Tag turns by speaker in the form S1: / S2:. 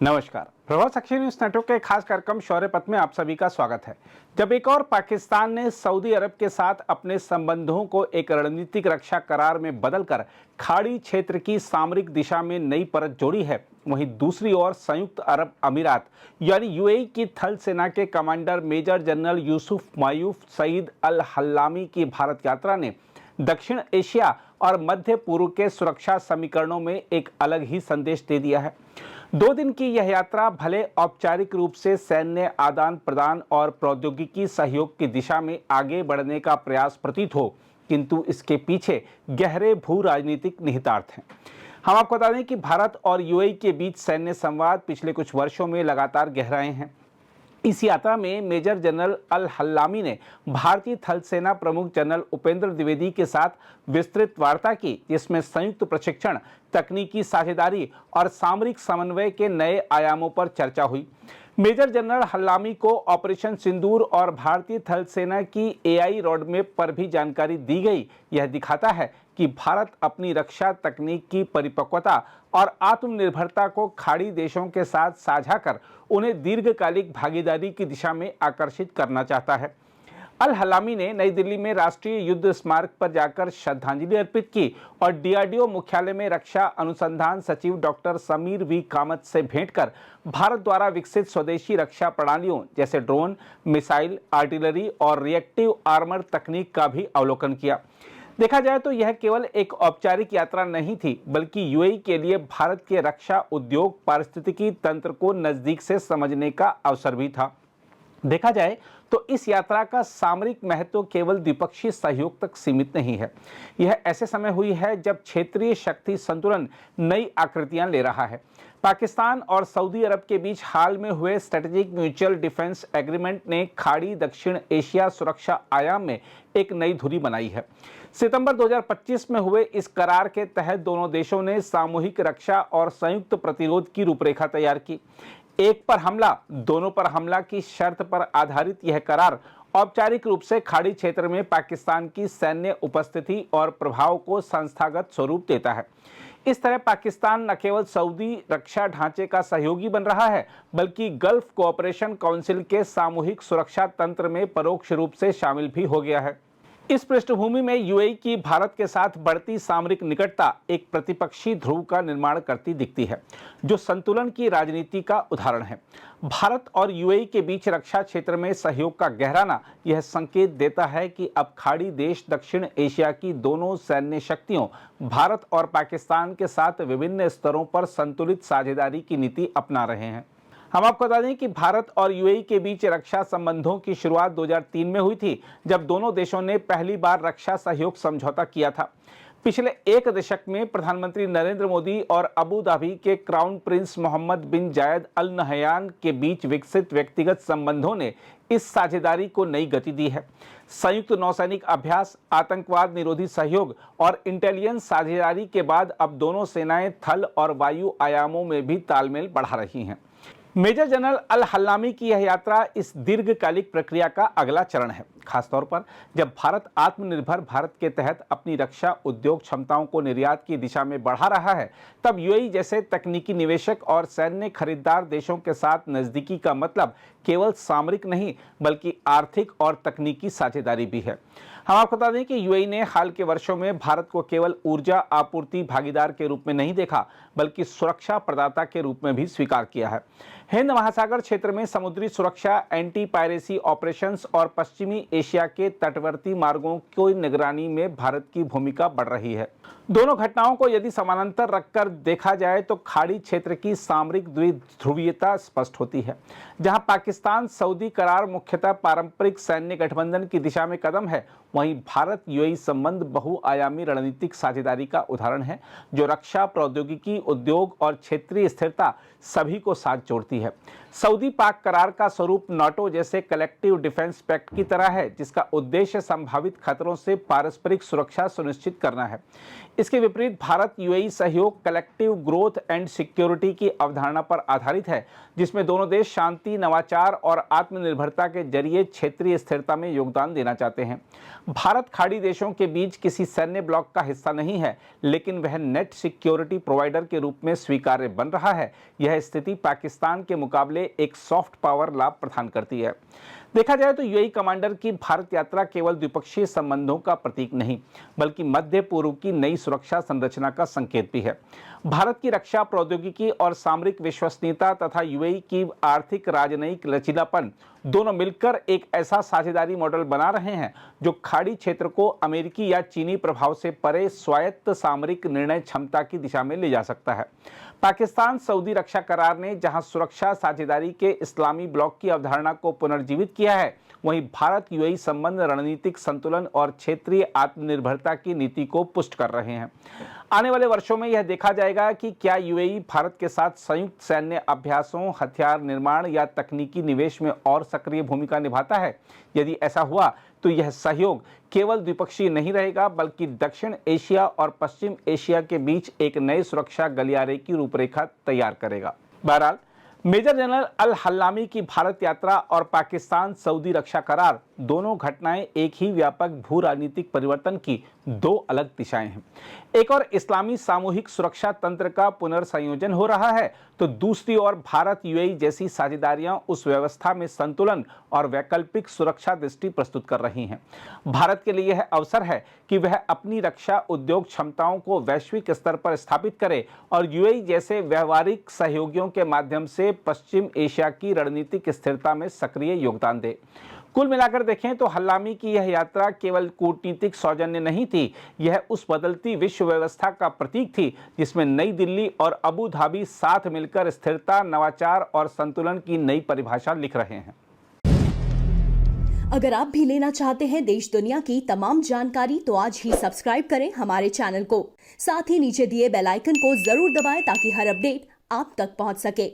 S1: नमस्कार। प्रभाव साक्षी news network के खास कार्यक्रम शौर्य पथ में आप सभी का स्वागत है। जब एक और पाकिस्तान ने सऊदी अरब के साथ अपने संबंधों को एक रणनीतिक रक्षा करार में बदलकर खाड़ी क्षेत्र की सामरिक दिशा में नई परत जोड़ी है, वहीं दूसरी ओर संयुक्त अरब अमीरात यानी यूएई की थल सेना के commander major general Yusuf Mayouf Saeed al Hallami की भारत यात्रा ने दक्षिण एशिया और मध्य पूर्व के सुरक्षा समीकरणों में एक अलग ही संदेश दे दिया है। 2 दिन की यह यात्रा भले औपचारिक रूप से सैन्य आदान प्रदान और प्रौद्योगिकी सहयोग की दिशा में आगे बढ़ने का प्रयास प्रतीत हो, किंतु इसके पीछे गहरे भू राजनीतिक निहितार्थ हैं। हम आपको बता दें कि भारत और यूएई के बीच सैन्य संवाद पिछले कुछ वर्षों में लगातार गहराए हैं। इस यात्रा में मेजर जनरल अल हल्लामी ने भारतीय थल सेना प्रमुख जनरल उपेंद्र द्विवेदी के साथ विस्तृत वार्ता की, जिसमें संयुक्त प्रशिक्षण, तकनीकी साझेदारी और सामरिक समन्वय के नए आयामों पर चर्चा हुई। मेजर जनरल हल्लामी को ऑपरेशन सिंदूर और भारतीय थल सेना की एआई रोडमैप पर भी जानकारी दी गई। यह दिखाता है कि भारत अपनी रक्षा तकनीक की परिपक्वता और आत्मनिर्भरता को खाड़ी देशों के साथ साझा कर उन्हें दीर्घकालिक भागीदारी की दिशा में आकर्षित करना चाहता है। अल हल्लामी ने नई दिल्ली में राष्ट्रीय युद्ध स्मारक पर जाकर श्रद्धांजलि अर्पित की और डीआरडीओ मुख्यालय में रक्षा अनुसंधान सचिव डॉक्टर समीर वी कामत से भेंट कर भारत द्वारा विकसित स्वदेशी रक्षा प्रणालियों जैसे ड्रोन, मिसाइल, आर्टिलरी और रिएक्टिव आर्मर तकनीक का भी अवलोकन किया। देखा जाए तो यह केवल एक औपचारिक यात्रा नहीं थी, बल्कि यूएई के लिए भारत के रक्षा उद्योग पारिस्थितिकी तंत्र को नजदीक से समझने का अवसर भी था। देखा जाए तो इस यात्रा का सामरिक महत्व केवल द्विपक्षीय सहयोग तक सीमित नहीं है। यह ऐसे समय हुई है जब क्षेत्रीय शक्ति संतुलन नई आकृतियां ले रहा है। पाकिस्तान और सऊदी अरब के बीच हाल में हुए स्ट्रेटेजिक म्यूचुअल डिफेंस एग्रीमेंट ने खाड़ी दक्षिण एशिया सुरक्षा आयाम में एक नई धुरी बनाई है। सितंबर 2025 में हुए इस करार के तहत दोनों देशों ने सामूहिक रक्षा और संयुक्त प्रतिरोध की रूपरेखा तैयार की। एक पर हमला, दोनों पर हमला की शर्त पर आधारित यह करार औपचारिक रूप से खाड़ी क्षेत्र में पाकिस्तान की सैन्य उपस्थिति और प्रभाव को संस्थागत स्वरूप देता है। इस तरह पाकिस्तान न केवल सऊदी रक्षा ढांचे का सहयोगी बन रहा है, बल्कि गल्फ कोऑपरेशन काउंसिल के सामूहिक सुरक्षा तंत्र में परोक्ष रूप से शामिल भी हो गया है। इस पृष्ठभूमि में यूएई की भारत के साथ बढ़ती सामरिक निकटता एक प्रतिपक्षी ध्रुव का निर्माण करती दिखती है, जो संतुलन की राजनीति का उदाहरण है। भारत और यूएई के बीच रक्षा क्षेत्र में सहयोग का गहराना यह संकेत देता है कि अब खाड़ी देश दक्षिण एशिया की दोनों सैन्य शक्तियों भारत और पाकिस्तान के साथ विभिन्न स्तरों पर संतुलित साझेदारी की नीति अपना रहे हैं। हम आपको बता दें कि भारत और यूएई के बीच रक्षा संबंधों की शुरुआत 2003 में हुई थी, जब दोनों देशों ने पहली बार रक्षा सहयोग समझौता किया था। पिछले एक दशक में प्रधानमंत्री नरेंद्र मोदी और अबू धाबी के क्राउन प्रिंस मोहम्मद बिन जायद अल नहयान के बीच विकसित व्यक्तिगत संबंधों ने इस साझेदारी को नई गति दी है। संयुक्त नौसैनिक अभ्यास, आतंकवाद निरोधी सहयोग और इंटेलिजेंस साझेदारी के बाद अब दोनों सेनाएं थल और वायु आयामों में भी तालमेल बढ़ा रही हैं। मेजर जनरल अल हल्लामी की यह यात्रा इस दीर्घकालिक प्रक्रिया का अगला चरण है, खासतौर पर जब भारत आत्मनिर्भर भारत के तहत अपनी रक्षा उद्योग क्षमताओं को निर्यात की दिशा में बढ़ा रहा है। तब यूएई जैसे तकनीकी निवेशक और सैन्य खरीदार देशों के साथ नजदीकी का मतलब केवल सामरिक नहीं, बल्कि आर्थिक और तकनीकी साझेदारी भी है। हम आपको बता दें कि यूएई ने हाल के वर्षों में भारत को केवल ऊर्जा आपूर्ति भागीदार के रूप में नहीं देखा, बल्कि सुरक्षा प्रदाता के रूप में भी स्वीकार किया है। हिंद महासागर क्षेत्र में समुद्री सुरक्षा, एंटी पायरेसी ऑपरेशंस और पश्चिमी एशिया के तटवर्ती मार्गों की निगरानी में भारत की भूमिका बढ़ रही है। दोनों घटनाओं को यदि समानांतर रखकर देखा जाए तो खाड़ी क्षेत्र की सामरिक द्विध्रुवीयता स्पष्ट होती है। जहां पाकिस्तान सऊदी करार मुख्यतः पारंपरिक सैन्य गठबंधन की दिशा में कदम है, वहीं भारत यूएई संबंध बहुआयामी रणनीतिक साझेदारी का उदाहरण है, जो रक्षा, प्रौद्योगिकी, उद्योग और क्षेत्रीय स्थिरता सभी को साथ जोड़ती है। सऊदी पाक करार का स्वरूप नाटो जैसे कलेक्टिव डिफेंस पैक्ट की तरह है, जिसका उद्देश्य संभावित खतरों से पारस्परिक सुरक्षा सुनिश्चित करना है। इसके विपरीत भारत यूएई सहयोग कलेक्टिव ग्रोथ एंड सिक्योरिटी की अवधारणा पर आधारित है, जिसमें दोनों देश शांति, नवाचार और आत्मनिर्भरता के जरिए क्षेत्रीय स्थिरता में योगदान देना चाहते हैं। भारत खाड़ी देशों के बीच किसी सैन्य ब्लॉक का हिस्सा नहीं है, लेकिन वह नेट सिक्योरिटी प्रोवाइडर के रूप में स्वीकार्य बन रहा है, यह स्थिति पाकिस्तान के मुकाबले एक सॉफ्ट पावर लाभ प्रदान करती है। देखा जाए तो यूएई कमांडर की भारत यात्रा केवल द्विपक्षीय संबंधों का प्रतीक नहीं, बल्कि मध्य पूर्व की नई सुरक्षा संरचना का संकेत भी है। भारत की रक्षा प्रौद्योगिकी और सामरिक विश्वसनीयता तथा यूएई की आर्थिक राजनयिक लचीलापन दोनों मिलकर एक ऐसा साझेदारी मॉडल बना रहे हैं जो खाड़ी क्षेत्र को अमेरिकी या चीनी प्रभाव से परे स्वायत्त सामरिक निर्णय क्षमता की दिशा में ले जा सकता है। पाकिस्तान सऊदी रक्षा करार ने जहां सुरक्षा साझेदारी के इस्लामी ब्लॉक की अवधारणा को पुनर्जीवित किया है, वहीं भारत यूएई संबंध रणनीतिक संतुलन और क्षेत्रीय आत्मनिर्भरता की नीति को पुष्ट कर रहे हैं। आने वाले वर्षों में यह देखा जाएगा कि क्या यूएई भारत के साथ संयुक्त सैन्य अभ्यासों, हथियार निर्माण या तकनीकी निवेश में और सक्रिय भूमिका निभाता है। यदि ऐसा हुआ तो यह सहयोग केवल द्विपक्षीय नहीं रहेगा, बल्कि दक्षिण एशिया और पश्चिम एशिया के बीच एक नए सुरक्षा गलियारे की रूपरेखा तैयार करेगा। बहरहाल, मेजर जनरल अल हल्लामी की भारत यात्रा और पाकिस्तान सऊदी रक्षा करार दोनों घटनाएं एक ही व्यापक भू राजनीतिक परिवर्तन की दो अलग दिशाएं हैं। एक और इस्लामी सामूहिक सुरक्षा तंत्र का पुनर्संयोजन हो रहा है, तो दूसरी ओर भारत यूएई जैसी साझेदारियां उस व्यवस्था में संतुलन और वैकल्पिक सुरक्षा दृष्टि प्रस्तुत कर रही हैं। भारत के लिए यह अवसर है कि वह अपनी रक्षा उद्योग क्षमताओं को वैश्विक स्तर पर स्थापित करे और यूएई जैसे व्यवहारिक सहयोगियों के माध्यम से पश्चिम एशिया की रणनीतिक स्थिरता में सक्रिय योगदान दे। कुल मिलाकर देखें तो हल्लामी की यह यात्रा केवल कूटनीतिक सौजन्य नहीं थी, यह उस बदलती विश्व व्यवस्था का प्रतीक थी जिसमें नई दिल्ली और अबू धाबी साथ मिलकर स्थिरता, नवाचार और संतुलन की नई परिभाषा लिख रहे हैं।
S2: अगर आप भी लेना चाहते हैं देश दुनिया की तमाम जानकारी, तो आज ही सब्सक्राइब करें हमारे चैनल को। साथ ही नीचे दिए बेल आइकन को जरूर दबाएं ताकि हर अपडेट आप तक पहुंच सके।